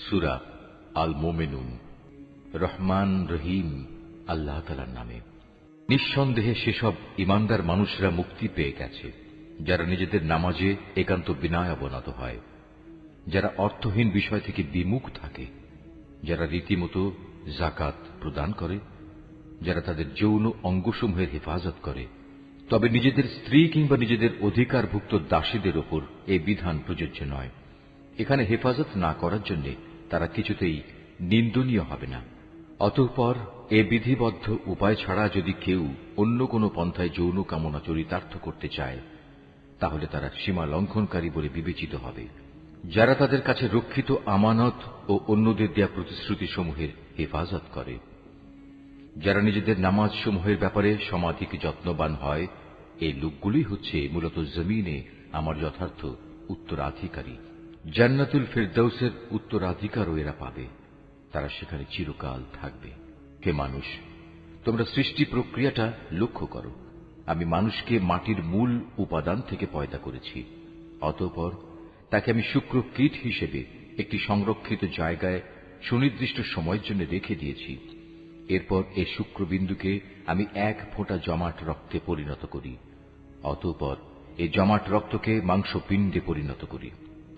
সূরা আল মুমিনুন। রহমান রহিম আল্লাহ তাআলার নামে। নিঃসন্দেহে সেসব ঈমানদার মানুষরা মুক্তি পেয়ে গেছে যারা নিজেদের নামাজে একান্ত বিনয় অবনত হয়, যারা অর্থহীন বিষয় থেকে বিমুখ থাকে, যারা রীতিমতো যাকাত প্রদান করে, যারা তাদের যৌন অঙ্গসমূহের হেফাজত করে। তবে নিজেদের স্ত্রী কিংবা নিজেদের অধিকারভুক্ত দাসীদের ওপর এই বিধান প্রযোজ্য নয়। এখানে হেফাজত না করার জন্য তারা কিছুতেই নিন্দনীয় হবে না। অতঃপর এ বিধিবদ্ধ উপায় ছাড়া যদি কেউ অন্য কোনো পন্থায় যৌন কামনা চরিতার্থ করতে চায়, তাহলে তারা সীমা লঙ্ঘনকারী বলে বিবেচিত হবে। যারা তাদের কাছে রক্ষিত আমানত ও অন্যদের দেয়া প্রতিশ্রুতিসমূহের হেফাজত করে, যারা নিজেদের নামাজ সমূহের ব্যাপারে সমাধিক যত্নবান হয়, এই লোকগুলি হচ্ছে মূলত জমিনে আমার যথার্থ উত্তরাধিকারী। জান্নাতুল ফিরদাউসের উত্তরাধিকারও এরা পাবে, তারা সেখানে চিরকাল থাকবে। হে মানুষ, তোমরা সৃষ্টি প্রক্রিয়াটা লক্ষ্য করো। আমি মানুষকে মাটির মূল উপাদান থেকে পয়দা করেছি, অতঃপর তাকে আমি শুক্র কীট হিসেবে একটি সংরক্ষিত জায়গায় সুনির্দিষ্ট সময়ের জন্য রেখে দিয়েছি। এরপর এই শুক্রবিন্দুকে আমি এক ফোঁটা জমাট রক্তে পরিণত করি, অতঃপর এই জমাট রক্তকে মাংসপিণ্ডে পরিণত করি।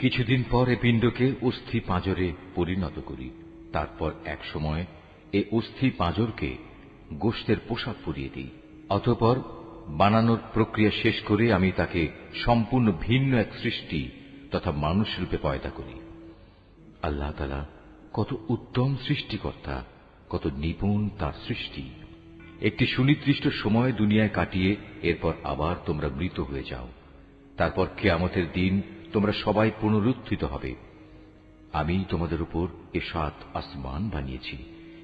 কিছুদিন পর এ পিণ্ডকে অস্থি পাঁজরে পরিণত করি। তারপর এক সময় এই অস্থি পাঁজরকে গোশতের পোশাক পরিয়ে দিই। অতঃপর বানানোর প্রক্রিয়া শেষ করে আমি তাকে সম্পূর্ণ ভিন্ন এক সৃষ্টি তথা মানুষ রূপে পয়দা করি। আল্লাহ তাআলা কত উত্তম সৃষ্টিকর্তা, কত নিপুণ তার সৃষ্টি। একটি সুনির্দিষ্ট সময় দুনিয়ায় কাটিয়ে এরপর আবার তোমরা মৃত হয়ে যাও। তারপর কিয়ামতের দিন তোমরা সবাই পুনরুত্থিত হবে। আমি তোমাদের উপর এ ৭ আসমান বানিয়েছি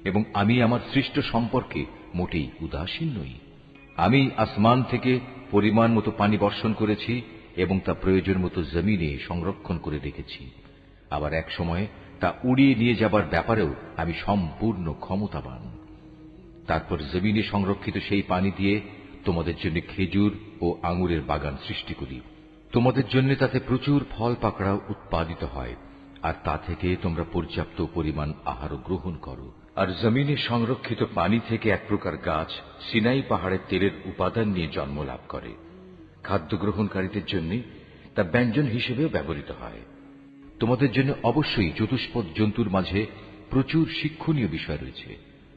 এবং আমি আমার সৃষ্ট সম্পর্কে মোটেই উদাসীন নই। আমি আসমান থেকে পরিমাণ মতো পানি বর্ষণ করেছি এবং তা প্রয়োজন মতো জমিনে সংরক্ষণ করে রেখেছি। আবার এক সময় তা উড়িয়ে নিয়ে যাবার ব্যাপারেও আমি সম্পূর্ণ ক্ষমতাবান। তারপর জমিনে সংরক্ষিত সেই পানি দিয়ে তোমাদের জন্য খেজুর ও আঙুরের বাগান সৃষ্টি করি। তোমাদের জন্য তাতে প্রচুর ফল পাকড়া উৎপাদিত হয়, আর তা থেকে তোমরা পর্যাপ্ত পরিমাণ আহারও গ্রহণ করো। আর জমিনে সংরক্ষিত পানি থেকে এক প্রকার গাছ সিনাই পাহাড়ের তেলের উপাদান নিয়ে জন্ম লাভ করে। খাদ্য গ্রহণকারীদের জন্য তা ব্যঞ্জন হিসেবেও ব্যবহৃত হয়। তোমাদের জন্য অবশ্যই চতুষ্পদ জন্তুর মাঝে প্রচুর শিক্ষণীয় বিষয় রয়েছে।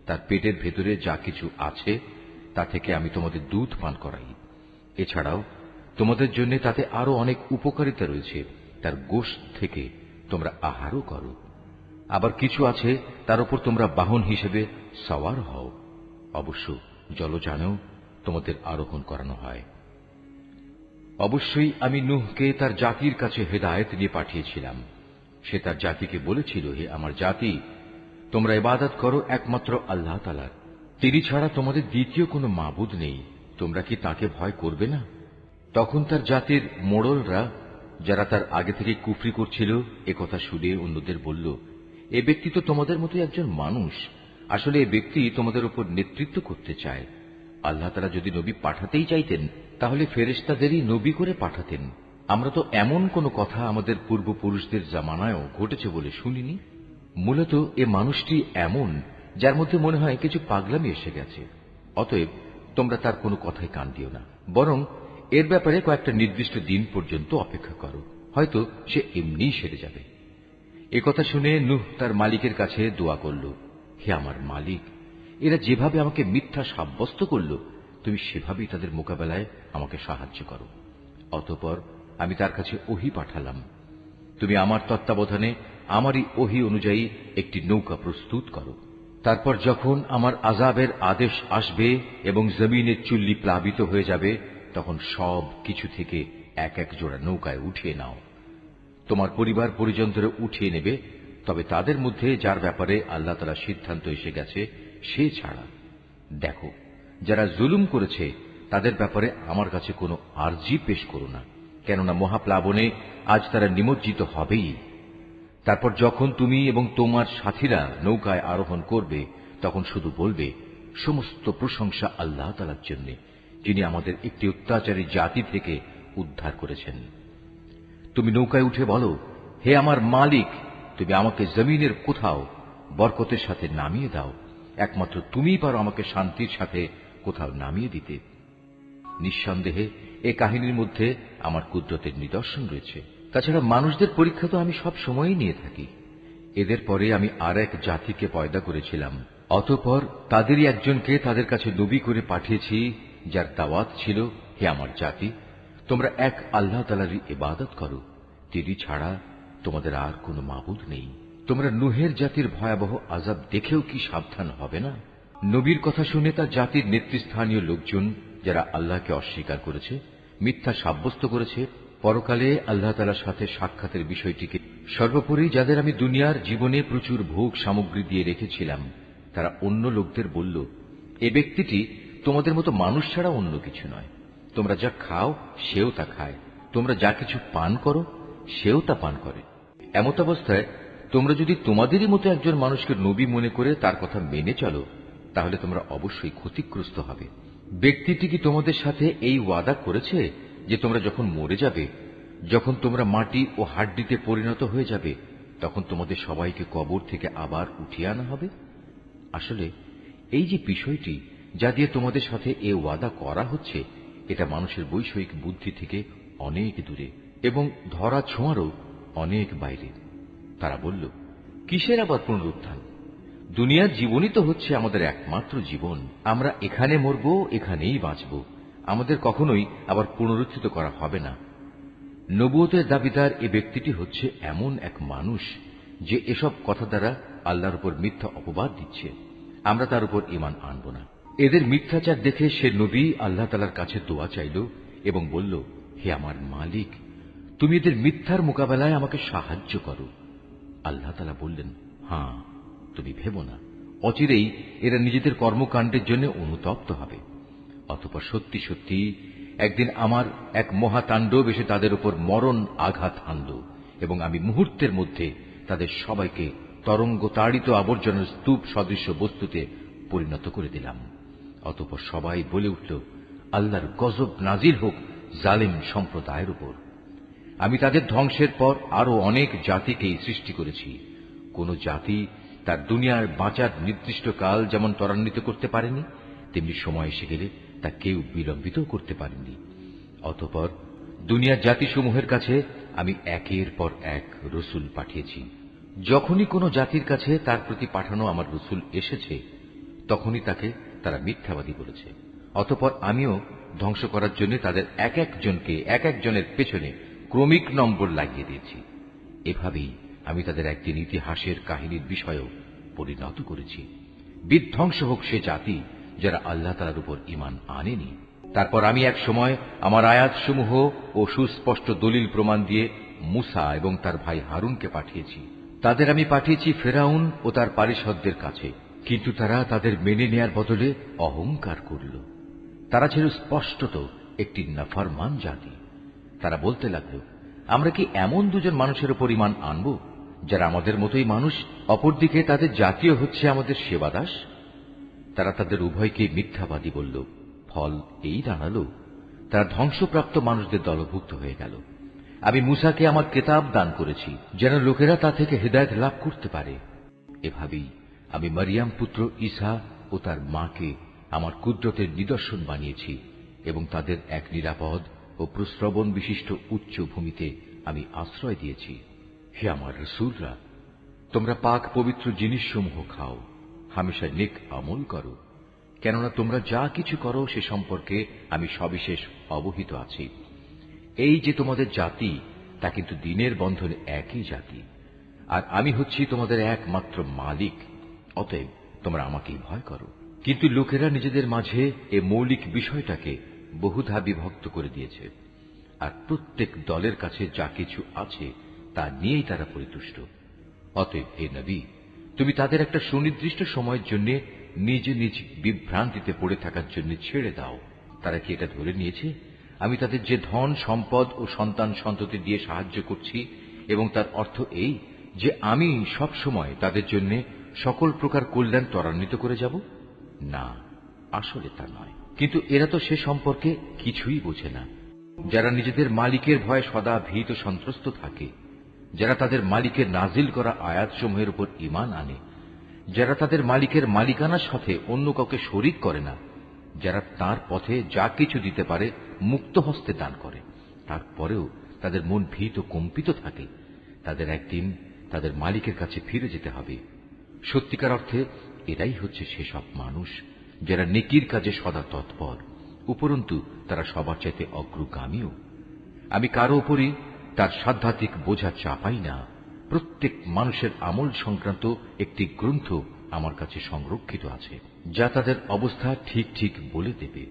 তার পেটের ভেতরে যা কিছু আছে তা থেকে আমি তোমাদের দুধ পান করাই। এছাড়াও তোমাদের জন্য তাতে আরো অনেক উপকারিতা রয়েছে। তার গোশত থেকে তোমরা আহারও করো। আবার কিছু আছে তার উপর তোমরা বাহন হিসেবে সওয়ার হও। অবশ্য জলযানেও তোমাদের আরোহণ করানো হয়। অবশ্যই আমি নূহকে তার জাতির কাছে হেদায়েত নিয়ে পাঠিয়েছিলাম। সে তার জাতিকে বলেছিল, হে আমার জাতি, তোমরা ইবাদত করো একমাত্র আল্লাহ তাআলার। তিনি ছাড়া তোমাদের দ্বিতীয় কোনো মাবুদ নেই। তোমরা কি তাকে ভয় করবে না? তখন তার জাতির মোড়লরা, যারা তার আগে থেকে কুফরি করছিল, একথা শুনে অন্যদের বলল, এ ব্যক্তি তো তোমাদের মতো একজন মানুষ। আসলে এ ব্যক্তি তোমাদের উপর নেতৃত্ব করতে চায়। আল্লাহ তাআলা যদি নবী পাঠাতেই চাইতেন তাহলে ফেরেশতাদেরই নবী করে পাঠাতেন। আমরা তো এমন কোনো কথা আমাদের পূর্বপুরুষদের জামানায়ও ঘটেছে বলে শুনিনি। মূলত এ মানুষটি এমন যার মধ্যে মনে হয় কিছু পাগলামি এসে গেছে। অতএব তোমরা তার কোনো কথায় কান দিও না, বরং এর ব্যাপারে কয়েকটা নির্দিষ্ট দিন পর্যন্ত অপেক্ষা করো, হয়তো সে এমনিই সেরে যাবে। একথা শুনে নূহ তার মালিকের কাছে দোয়া করল, হে আমার মালিক, এরা যেভাবে আমাকে মিথ্যা সাব্যস্ত করল, তুমি সেভাবেই তাদের মোকাবেলায় আমাকে সাহায্য করো। অতঃপর আমি তার কাছে ওহী পাঠালাম, তুমি আমার তত্ত্বাবধানে আমারই ওহী অনুযায়ী একটি নৌকা প্রস্তুত করো। তারপর যখন আমার আযাবের আদেশ আসবে এবং জমিনের চুল্লি প্লাবিত হয়ে যাবে, তখন সব কিছু থেকে এক এক জোড়া নৌকায় উঠিয়ে নাও। তোমার পরিবার পরিজনদের উঠিয়ে নেবে, তবে তাদের মধ্যে যার ব্যাপারে আল্লাহ তাআলা সিদ্ধান্ত এসে গেছে সে ছাড়া। দেখো, যারা জুলুম করেছে তাদের ব্যাপারে আমার কাছে কোনো আরজি পেশ করো না, কেননা মহাপ্লাবনে আজ তারা নিমজ্জিত হবেই। তারপর যখন তুমি এবং তোমার সাথীরা নৌকায় আরোহণ করবে, তখন শুধু বলবে, সমস্ত প্রশংসা আল্লাহ তাআলার জন্য, যিনি আমাদের একটি অত্যাচারী জাতি থেকে উদ্ধার করেছেন। তুমি নৌকায় উঠে বলো, হে আমার মালিক, তুমি আমাকে জমিনের কোথাও বরকতের সাথে নামিয়ে দাও। একমাত্র তুমিই পারো আমাকে শান্তির সাথে কোথাও নামিয়ে দিতে। নিঃসন্দেহে এ কাহিনীর মধ্যে আমার কুদরতের নিদর্শন রয়েছে। তাছাড়া মানুষদের পরীক্ষা তো আমি সব সময়ই নিয়ে থাকি। এদের পরে আমি আর এক জাতিকে পয়দা করেছিলাম, অতঃপর তাদেরই একজনকে তাদের কাছে নবী করে পাঠিয়েছি, যার দাওয়াত ছিল, হে আমার জাতি, তোমরা এক আল্লাহ তাআলারই ইবাদত করো, তিনি ছাড়া তোমাদের আর কোনো মাবুদ নেই। তোমরা নূহের জাতির ভয়াবহ আযাব দেখেও কি সাবধান হবে না? নবীর কথা শুনে তার জাতির নেতৃস্থানীয় লোকজন, যারা আল্লাহকে অস্বীকার করেছে, মিথ্যা সাব্যস্ত করেছে, পরকালে আল্লাহ তাআলার সাথে সাক্ষাতের বিষয়টিকে, সর্বোপরি যাদের আমি দুনিয়ার জীবনে প্রচুর ভোগ সামগ্রী দিয়ে রেখেছিলাম, তারা অন্য লোকদের বলল, এ ব্যক্তিটি তোমাদের মতো মানুষ ছাড়া অন্য কিছু নয়। তোমরা যা খাও সেও তা খায়, তোমরা যা কিছু পান করো সেও তা পান করে। এমত অবস্থায় তোমরা যদি তোমাদেরই মতো একজন মানুষকে নবী মনে করে তার কথা মেনে চলো, তাহলে তোমরা অবশ্যই ক্ষতিগ্রস্ত হবে। ব্যক্তিটি কি তোমাদের সাথে এই ওয়াদা করেছে যে তোমরা যখন মরে যাবে, যখন তোমরা মাটি ও হাড্ডিতে পরিণত হয়ে যাবে, তখন তোমাদের সবাইকে কবর থেকে আবার উঠিয়ে আনা হবে? আসলে এই যে বিষয়টি যা দিয়ে তোমাদের সাথে এ ওয়াদা করা হচ্ছে, এটা মানুষের বৈষয়িক বুদ্ধি থেকে অনেক দূরে এবং ধরা ছোঁয়ারও অনেক বাইরে। তারা বলল, কিসের আবার পুনরুত্থান? দুনিয়ার জীবনই তো হচ্ছে আমাদের একমাত্র জীবন। আমরা এখানে মরব, এখানেই বাঁচব, আমাদের কখনোই আবার পুনরুত্থিত করা হবে না। নবুয়তের দাবিদার এ ব্যক্তিটি হচ্ছে এমন এক মানুষ যে এসব কথা দ্বারা আল্লাহর উপর মিথ্যা অপবাদ দিচ্ছে। আমরা তার উপর ঈমান আনব না। এদের মিথ্যাচার দেখে সে নবী আল্লাহ তাআলার কাছে দোয়া চাইল এবং বলল, হে আমার মালিক, তুমি এদের মিথ্যার মোকাবেলায় আমাকে সাহায্য করো। আল্লাহ তাআলা বললেন, হ্যাঁ, তুমি ভেবো না, অচিরেই এরা নিজেদের কর্মকাণ্ডের জন্য অনুতপ্ত হবে। অতঃপর সত্যি সত্যি একদিন আমার এক মহাতাণ্ডব এসে তাদের উপর মরণ আঘাত আনল এবং আমি মুহূর্তের মধ্যে তাদের সবাইকে তরঙ্গ তাড়িত আবর্জনার স্তূপ সদৃশ্য বস্তুতে পরিণত করে দিলাম। অতঃপর সবাই বলে উঠল, আল্লাহর গজব নাজিল হোক জালিম সম্প্রদায়ের উপর। আমি তাদের ধ্বংসের পর আরো অনেক জাতিকেই সৃষ্টি করেছি। কোন জাতি তার দুনিয়ার বাঁচার নির্দিষ্ট কাল যেমন ত্বরান্বিত করতে পারেনি, তেমনি সময় এসে গেলে তা কেউ বিলম্বিত করতে পারেনি। অতঃপর দুনিয়ার জাতিসমূহের কাছে আমি একের পর এক রসুল পাঠিয়েছি। যখনই কোন জাতির কাছে তার প্রতি পাঠানো আমার রসুল এসেছে, তখনই তাকে তারা মিথ্যাবাদী বলেছে। অতঃপর আমিও ধ্বংস করার জন্য তাদের এক একজনকে এক একজনের পেছনে ক্রমিক নম্বর লাগিয়ে দিয়েছি। এভাবেই আমি তাদের একদিন ইতিহাসের কাহিনীর বিষয়েও পরিণত করেছি। বিধ্বংস হোক সে জাতি যারা আল্লাহ তাআলার উপর ঈমান আনেনি। তারপর আমি এক সময় আমার আয়াতসমূহ ও সুস্পষ্ট দলিল প্রমাণ দিয়ে মূসা এবং তার ভাই হারুনকে পাঠিয়েছি। তাদের আমি পাঠিয়েছি ফেরাউন ও তার পারিষদদের কাছে, কিন্তু তারা তাদের মেনে নেয়ার বদলে অহংকার করল। তারা ছিল স্পষ্টত একটি নাফরমান জাতি। তারা বলতে লাগল, আমরা কি এমন দুজন মানুষের উপর ঈমান আনব যারা আমাদের মতোই মানুষ, অপরদিকে তাদের জাতীয় হচ্ছে আমাদের সেবাদাস? তারা তাদের উভয়কে মিথ্যাবাদী বলল। ফল এই দাঁড়ালো, তারা ধ্বংসপ্রাপ্ত মানুষদের দলভুক্ত হয়ে গেল। আমি মূসাকে আমার কিতাব দান করেছি যেন লোকেরা তা থেকে হিদায়াত লাভ করতে পারে। এভাবেই আমি মারিয়াম পুত্র ঈসা ও তার মাকে আমার কুদরতের নিদর্শন বানিয়েছি এবং তাদের এক নিরাপদ ও প্রশ্রবণ বিশিষ্ট উচ্চ ভূমিতে আমি আশ্রয় দিয়েছি। হে আমার রাসূলরা, তোমরা পাক পবিত্র জিনিসসমূহ খাও, হামেশা নেক আমল করো, কেননা তোমরা যা কিছু করো সে সম্পর্কে আমি সবিশেষ অবহিত আছি। এই যে তোমাদের জাতি, তা কিন্তু দিনের বন্ধনে একই জাতি, আর আমি হচ্ছি তোমাদের একমাত্র মালিক। অতএব তোমরা আমাকেই ভয় করো। কিন্তু লোকেরা নিজেদের মাঝে এ মৌলিক বিষয়টাকে বহুধা বিভক্ত করে দিয়েছে, আর প্রত্যেক দলের কাছে যা কিছু আছে তা নিয়েই তারা পরিতুষ্ট। অতএব হে নবী, তুমি তাদের একটা সুনির্দিষ্ট সময়ের জন্য নিজ নিজ বিভ্রান্তিতে পড়ে থাকার জন্য ছেড়ে দাও। তারা কি এটা ধরে নিয়েছে আমি তাদের যে ধন সম্পদ ও সন্তান সন্ততি দিয়ে সাহায্য করছি এবং তার অর্থ এই যে আমি সব সময় তাদের জন্য সকল প্রকার কল্যাণ ত্বরান্বিত করে যাব? না, আসলে তা নয়। কিন্তু এরা তো সে সম্পর্কে কিছুই বোঝে না। যারা নিজেদের মালিকের ভয়ে সদা ভীত সন্ত্রস্ত থাকে, যারা তাদের মালিকের নাজিল করা আয়াতসমূহের উপর ঈমান আনে, যারা তাদের মালিকের মালিকানার সাথে অন্য কাউকে শরীক করে না, যারা তার পথে যা কিছু দিতে পারে মুক্ত হস্তে দান করে, তারপরেও তাদের মন ভীত কম্পিত থাকে, তাদের একদিন তাদের মালিকের কাছে ফিরে যেতে হবে। সত্যিকার অর্থে এরাই হচ্ছে সেসব মানুষ যারা নেকির কাজে সদা তৎপর, উপরন্তু তারা সবার চাইতে অগ্রগামীও। আমি কারো উপরই তার সাধ্যাত্মিক বোঝা চাপাই না। প্রত্যেক মানুষের আমল সংক্রান্ত একটি গ্রন্থ আমার কাছে সংরক্ষিত আছে, যা তাদের অবস্থা ঠিক ঠিক বলে দেবে।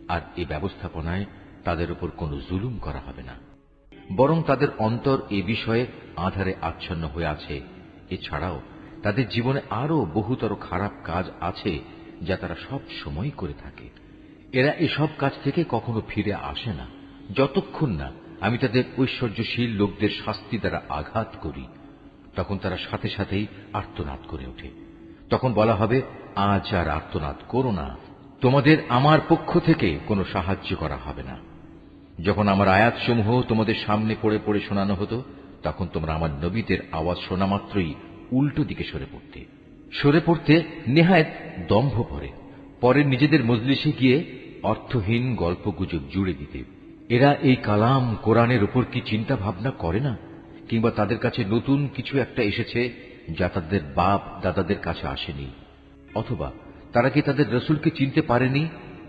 আর এই ব্যবস্থাপনায় তাদের উপর কোনো জুলুম করা হবে না, বরং তাদের অন্তর এ বিষয়ে আঁধারে আচ্ছন্ন হয়ে আছে। এছাড়াও তাদের জীবনে আরো বহুতর খারাপ কাজ আছে যা তারা সব সময় করে থাকে। এরা এসব কাজ থেকে কখনো ফিরে আসে না যতক্ষণ না আমি তাদের ঐশ্বর্যশীল লোকদের শাস্তি দ্বারা আঘাত করি। তখন তারা সাথে সাথেই আর্তনাদ করে ওঠে। তখন বলা হবে, আজ আর আর্তনাদ করো না, তোমাদের আমার পক্ষ থেকে কোনো সাহায্য করা হবে না। যখন আমার আয়াতসমূহ তোমাদের সামনে পড়ে পড়ে শোনানো হতো, তখন তোমরা আমার নবীদের আওয়াজ শোনা মাত্রই উল্টো দিকে সরে পড়তে নেহায়েত দম্ভ পরে নিজেদের মজলিসে গিয়ে অর্থহীন গল্পগুজব জুড়ে দিতে। এরা এই কালাম কোরআনের উপর কি চিন্তা ভাবনা করে না? কিংবা তাদের কাছে নতুন কিছু একটা এসেছে যা তাদের বাপ দাদাদের কাছে আসেনি? অথবা তারা কি তাদের রসুলকে চিনতে পারেনি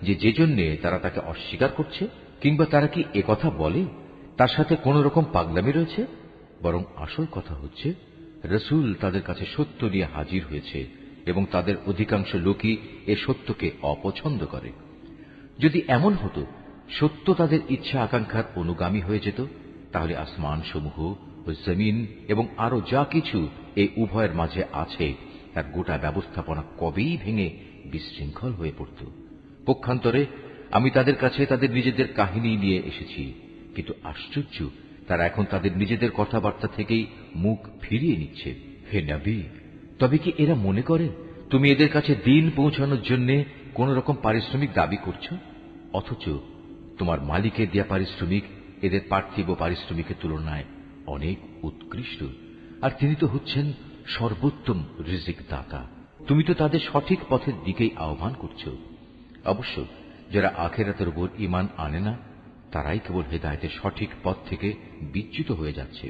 যে জন্যে তারা তাকে অস্বীকার করছে? কিংবা তারা কি একথা বলে তার সাথে কোন রকম পাগলামি রয়েছে? বরং আসল কথা হচ্ছে, রসুল তাদের কাছে সত্য নিয়ে হাজির হয়েছে এবং তাদের অধিকাংশ লোকই এ সত্যকে অপছন্দ করে। যদি এমন হতো সত্য তাদের ইচ্ছা আকাঙ্ক্ষার অনুগামী হয়ে যেত, তাহলে আসমান সমূহ ও জমিন এবং আরো যা কিছু এই উভয়ের মাঝে আছে তার গোটা ব্যবস্থাপনা কবেই ভেঙে বিশৃঙ্খল হয়ে পড়ত। পক্ষান্তরে আমি তাদের কাছে তাদের নিজেদের কাহিনী নিয়ে এসেছি, কিন্তু আশ্চর্য, তারা এখন তাদের নিজেদের কথাবার্তা থেকেই মুখ ফিরিয়ে নিচ্ছে। হে নবী, তবে কি এরা মনে করে তুমি এদের কাছে দিন পৌঁছানোর জন্য কোন রকম পারিশ্রমিক দাবি করছ? অথচ তোমার মালিকের দেয়া পারিশ্রমিক এদের পার্থিব পারিশ্রমিকের তুলনায় অনেক উৎকৃষ্ট, আর তিনি তো হচ্ছেন সর্বোত্তম রিজিক দাতা। তুমি তো তাদের সঠিক পথের দিকেই আহ্বান করছ। অবশ্য যারা আখিরাতের উপর ঈমান আনে না, তারাই কেবল হেদায়েতের সঠিক পথ থেকে বিচ্যুত হয়ে যাচ্ছে।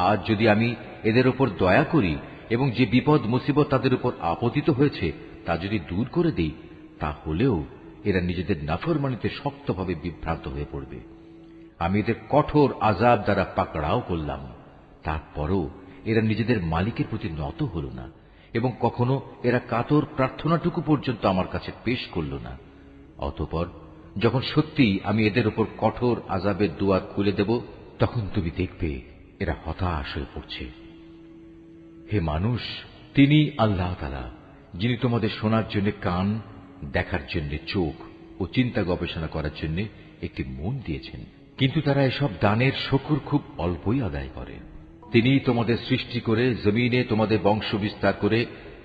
আজ যদি আমি এদের উপর দয়া করি এবং যে বিপদ মুসিবত তাদের উপর আপতিত হয়েছে তা যদি দূর করে দিই, তাহলেও এরা নিজেদের নাফরমানিতে শক্তভাবে বিভ্রান্ত হয়ে পড়বে। আমি এদের কঠোর আযাব দ্বারা পাকড়াও করলাম, তারপরও এরা নিজেদের মালিকের প্রতি নত হল না এবং কখনো এরা কাতর প্রার্থনাটুকু পর্যন্ত আমার কাছে পেশ করল না। অতঃপর যখন সত্যি আমি এদের উপর কঠোর আযাবের দুয়ার খুলে দেব, তখন তুমি দেখবে এরা হতাশ হয়ে পড়ছে। হে মানুষ, তিনি আল্লাহ তাআলা, যিনি তোমাদের শোনার জন্য কান, দেখার জন্য চোখ ও চিন্তা গবেষণা করার জন্য একটি মন দিয়েছেন। কিন্তু তারা এসব দানের শুকর খুব অল্পই আদায় করে। তিনি তোমাদের সৃষ্টি করে জমিনে তোমাদের বংশ বিস্তার করে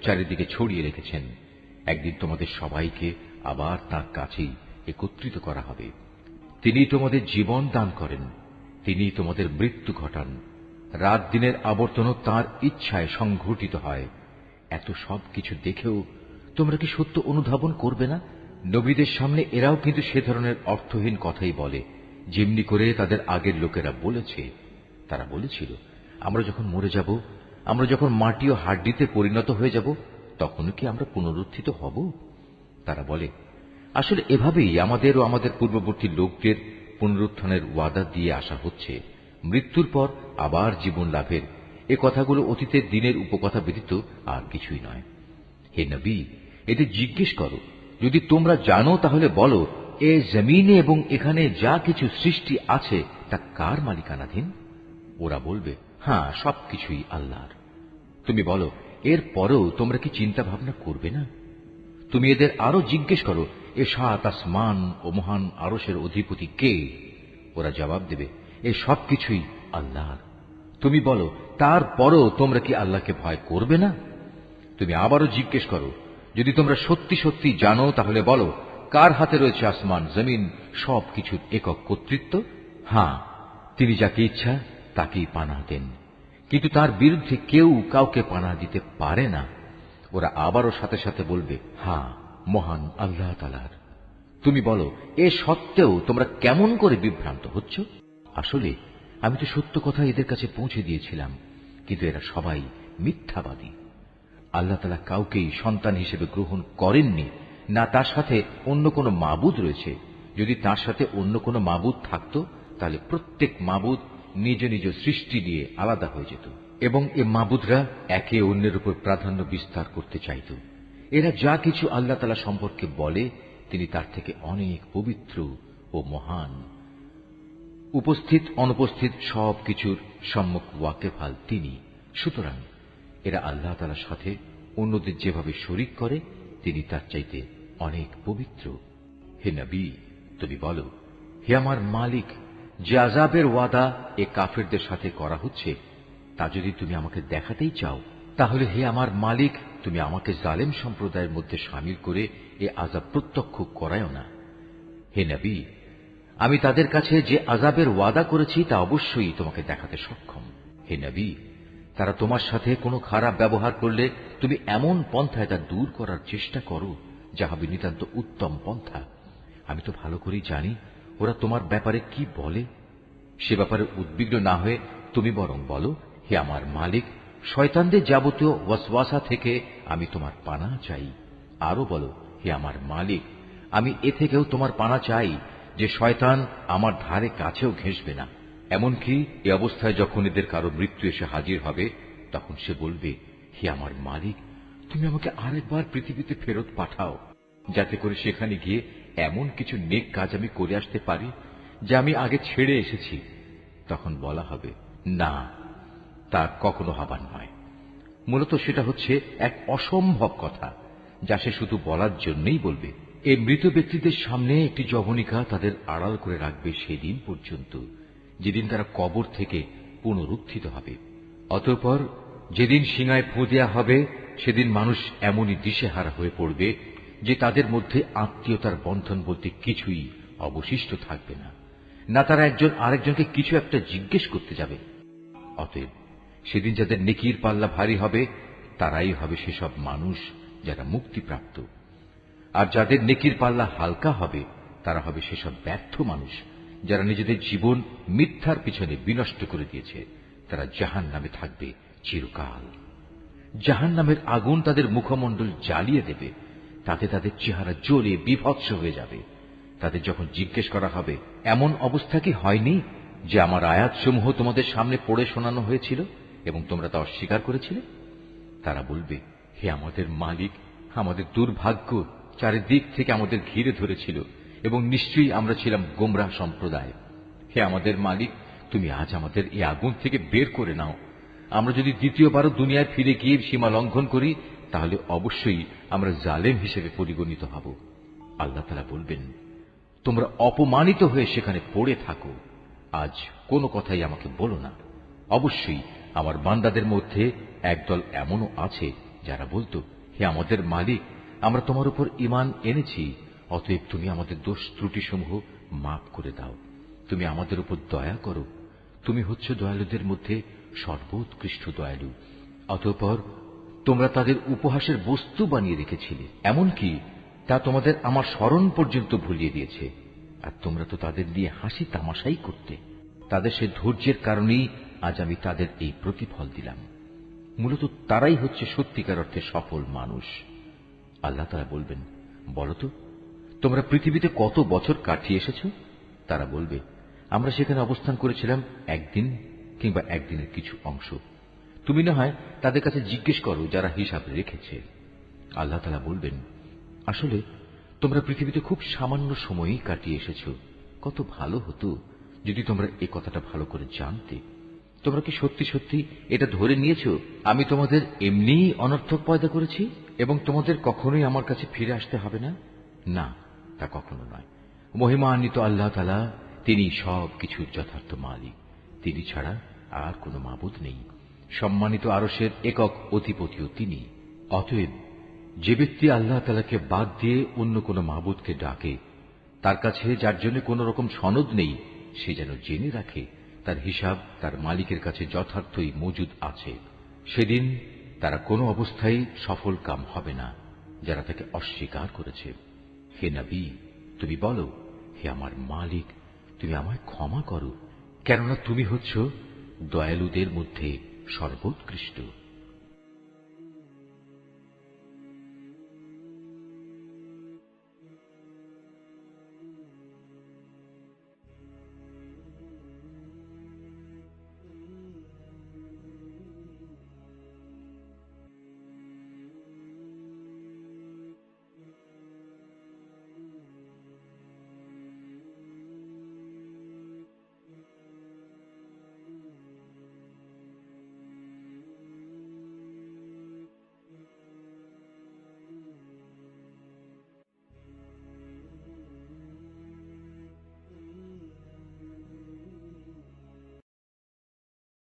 চারিদিকে ছড়িয়ে রেখেছেন। একদিন তোমাদের সবাইকে আবার তাঁর কাছেই একত্রিত করা হবে। তিনি তোমাদের জীবন দান করেন, তিনি তোমাদের মৃত্যু ঘটান। রাত দিনের আবর্তনও তাঁর ইচ্ছায় সংঘটিত হয়। এত সব কিছু দেখেও তোমরা কি সত্য অনুধাবন করবে না? নবীদের সামনে এরাও কিন্তু সে ধরনের অর্থহীন কথাই বলে, যেমনি করে তাদের আগের লোকেরা বলেছে। তারা বলেছিল, আমরা যখন মরে যাব, আমরা যখন মাটি ও হাড্ডিতে পরিণত হয়ে যাব, তখন কি আমরা পুনরুত্থিত হব? তারা বলে, আসলে এভাবেই আমাদের ও আমাদের পূর্ববর্তী লোকদের পুনরুত্থানের ওয়াদা দিয়ে আসা হচ্ছে, মৃত্যুর পর আবার জীবন লাভের। এ কথাগুলো অতীতের দিনের উপকথা ব্যতীত আর কিছুই নয়। হে নবী, এদের জিজ্ঞেস করো, যদি তোমরা জানো তাহলে বলো, এ জমিনে এবং এখানে যা কিছু সৃষ্টি আছে তা কার মালিকানাধীন? ওরা বলবে, হ্যাঁ, সবকিছুই আল্লাহর। তুমি বলো, এর পরেও তোমরা কি চিন্তা ভাবনা করবে না? তুমি এদের আরো জিজ্ঞেস করো, এ সাত আসমান ও মহান আরশের অধিপতি কে? ওরা জবাব দেবে, এ সবকিছুই আল্লাহর। তুমি বলো, তারপরও তোমরা কি আল্লাহকে ভয় করবে না? তুমি আবারও জিজ্ঞেস করো, যদি তোমরা সত্যি সত্যি জানো তাহলে বলো, কার হাতে রয়েছে আসমান জমিন সবকিছুর একক কর্তৃত্ব? হ্যাঁ, তিনি যাকে ইচ্ছা তাকেই পানা দেন কিন্তু তার বিরুদ্ধে কেউ কাউকে পানা দিতে পারে না। ওরা আবারও সাথে সাথে বলবে, হ্যাঁ, মহান আল্লাহ তাআলার। তুমি বলো, এ সত্ত্বেও তোমরা কেমন করে বিভ্রান্ত হচ্ছ? আসলে আমি তো সত্য কথা এদের কাছে পৌঁছে দিয়েছিলাম, কিন্তু এরা সবাই মিথ্যাবাদী। আল্লাহ তাআলা কাউকেই সন্তান হিসেবে গ্রহণ করেননি, না তার সাথে অন্য কোনো মাবুদ রয়েছে। যদি তার সাথে অন্য কোনো মাবুদ থাকত, তাহলে প্রত্যেক মাবুদ নিজ নিজ সৃষ্টি দিয়ে আলাদা হয়ে যেত, এবং এ মাবুদরা একে অন্যের উপর প্রাধান্য বিস্তার করতে চাইত। এরা যা কিছু আল্লাহ তাআলা সম্পর্কে বলে, তিনি তার থেকে অনেক পবিত্র ও মহান। উপস্থিত অনুপস্থিত সব কিছুর সম্মুখ ওয়াকেফাল তিনি। সুতরাং এরা আল্লাহ তাআলার সাথে অন্যদের যেভাবে শরীক করে, তিনি তার চাইতে অনেক পবিত্র। হে নবী, তুমি বলো, হে আমার মালিক, যে আযাবের ওয়াদা এ কাফেরদের সাথে করা হচ্ছে, তা যদি তুমি আমাকে দেখাতেই চাও, তাহলে হে আমার মালিক, তুমি আমাকে জালেম সম্প্রদায়ের মধ্যে শামিল করে এ আযাব প্রত্যক্ষ করায়ও না। হে নবী, আমি তাদের কাছে যে আযাবের ওয়াদা করেছি তা অবশ্যই তোমাকে দেখাতে সক্ষম। হে নবী, তারা তোমার সাথে কোনো খারাপ ব্যবহার করলে তুমি এমন পন্থায় তা দূর করার চেষ্টা করো যা হবে নিতান্ত উত্তম পন্থা। আমি তো ভালো করেই জানি ওরা তোমার ব্যাপারে কি বলে। সে ব্যাপারে উদ্বিগ্ন না হয়ে তুমি বরং বলো, হে আমার মালিক, শয়তানদের যাবতীয় ওয়াসওয়াসা থেকে আমি তোমার পানাহ চাই। আরো বলো, হে আমার মালিক, আমি এ থেকেও তোমার পানাহ চাই যে শয়তান আমার ধারে কাছেও ঘেঁষবে না। এমনকি এ অবস্থায় যখন এদের কারো মৃত্যু এসে হাজির হবে, তখন সে বলবে, হে আমার মালিক, তুমি আমাকে আরেকবার পৃথিবীতে ফেরত পাঠাও, যাতে করে সেখানে গিয়ে এমন কিছু নেক কাজ আমি করে আসতে পারি যা আমি আগে ছেড়ে এসেছি। তখন বলা হবে, না, তার কখনো হবার নয়। মূলত সেটা হচ্ছে এক অসম্ভব কথা, যা সে শুধু বলার জন্যই বলবে। এই মৃত ব্যক্তিদের সামনে একটি যবনিকা তাদের আড়াল করে রাখবে সেদিন পর্যন্ত, যেদিন তারা কবর থেকে পুনরুত্থিত হবে। অতঃপর যেদিন সিঙায় ফু দেয়া হবে, সেদিন মানুষ এমনই দিশেহারা হয়ে পড়বে যে তাদের মধ্যে আত্মীয়তার বন্ধন বলতে কিছুই অবশিষ্ট থাকবে না। না তারা একজন আরেকজনকে কিছু একটা জিজ্ঞেস করতে যাবে। অতএব সেদিন যাদের নেকির পাল্লা ভারী হবে, তারাই হবে সেসব মানুষ যারা মুক্তিপ্রাপ্ত। আর যাদের নেকির পাল্লা হালকা হবে, তারা হবে সেসব ব্যর্থ মানুষ যারা নিজেদের জীবন মিথ্যার পিছনে বিনষ্ট করে দিয়েছে। তারা জাহান্নামে থাকবে চিরকাল। জাহান্নামের আগুন তাদের মুখমণ্ডল জ্বালিয়ে দেবে, তাতে তাদের চেহারা জ্বলে বিভৎস হয়ে যাবে। তাদের যখন জিজ্ঞেস করা হবে, এমন অবস্থা কি হয়নি যে আমার আয়াতসমূহ তোমাদের সামনে পড়ে শোনানো হয়েছিল এবং তোমরা তা অস্বীকার করেছিলে? তারা বলবে, হে আমাদের মালিক, আমাদের দুর্ভাগ্য চারিদিক থেকে আমাদের ঘিরে ধরেছিল এবং নিশ্চয়ই আমরা ছিলাম গোমরাহ সম্প্রদায়। হে আমাদের মালিক, তুমি আজ আমাদের এই আগুন থেকে বের করে নাও। আমরা যদি দ্বিতীয়বারও দুনিয়ায় ফিরে গিয়ে সীমা লঙ্ঘন করি, তাহলে অবশ্যই আমরা জালেম হিসেবে পরিগণিত হব। আল্লাহ তাআলা বলবেন, তোমরা অপমানিত হয়ে সেখানে পড়ে থাকো, আজ কোনো কথাই আমাকে বলো না। অবশ্যই আমার বান্দাদের মধ্যে একদল এমনও আছে যারা বলতো, হে আমাদের মালিক, আমরা তোমার উপর ঈমান এনেছি, অতএব তুমি আমাদের দোষ ত্রুটিসমূহ মাফ করে দাও। তুমি আমাদের উপর দয়া করো, তুমি হচ্ছ দয়ালুদের মধ্যে সর্বোৎকৃষ্ট দয়ালু। অতঃপর তোমরা তাদের উপহাসের বস্তু বানিয়ে রেখেছিলে, এমনকি তা তোমাদের আমার স্মরণ পর্যন্ত ভুলিয়ে দিয়েছে। আর তোমরা তো তাদের নিয়ে হাসি তামাশাই করতে। তাদের সে ধৈর্যের কারণেই আজ আমি তাদের এই প্রতিফল দিলাম। মূলত তারাই হচ্ছে সত্যিকার অর্থে সফল মানুষ। আল্লাহ তাআলা বলবেন, বলতো তোমরা পৃথিবীতে কত বছর কাটিয়ে এসেছ? তারা বলবে, আমরা সেখানে অবস্থান করেছিলাম একদিন কিংবা একদিনের কিছু অংশ। তুমি না হয় তাদের কাছে জিজ্ঞেস করো যারা হিসাব রেখেছে। আল্লাহ তাআলা বলবেন, আসলে তোমরা পৃথিবীতে খুব সামান্য সময়ই কাটিয়ে এসেছ। কত ভালো হতো যদি তোমরা এই কথাটা ভালো করে জানতে। তোমরা কি সত্যি সত্যি এটা ধরে নিয়েছ আমি তোমাদের এমনিই অনর্থক পয়দা করেছি এবং তোমাদের কখনোই আমার কাছে ফিরে আসতে হবে না? না, তা কখনো নয়। মহিমান্বিত আল্লাহ তাআলা, তিনি সব কিছুর যথার্থ মালিক। তিনি ছাড়া আর কোনো মাবুদ নেই। সম্মানিত আরশের একক অধিপতিও তিনি। অতএব যে ব্যক্তি আল্লাহ তাআলাকে বাদ দিয়ে অন্য কোনো মাবুদকে ডাকে, তার কাছে যার জন্য কোন রকম সনদ নেই, সে যেন জেনে রাখে তার হিসাব তার মালিকের কাছে যথার্থই মজুদ আছে। সেদিন তারা কোনো অবস্থায় সফল কাম হবে না যারা তাকে অস্বীকার করেছে। হে নবী, তুমি বলো, হে আমার মালিক, তুমি আমায় ক্ষমা করো, কেননা তুমি হচ্ছ দয়ালুদের মধ্যে সর্বোৎকৃষ্ট।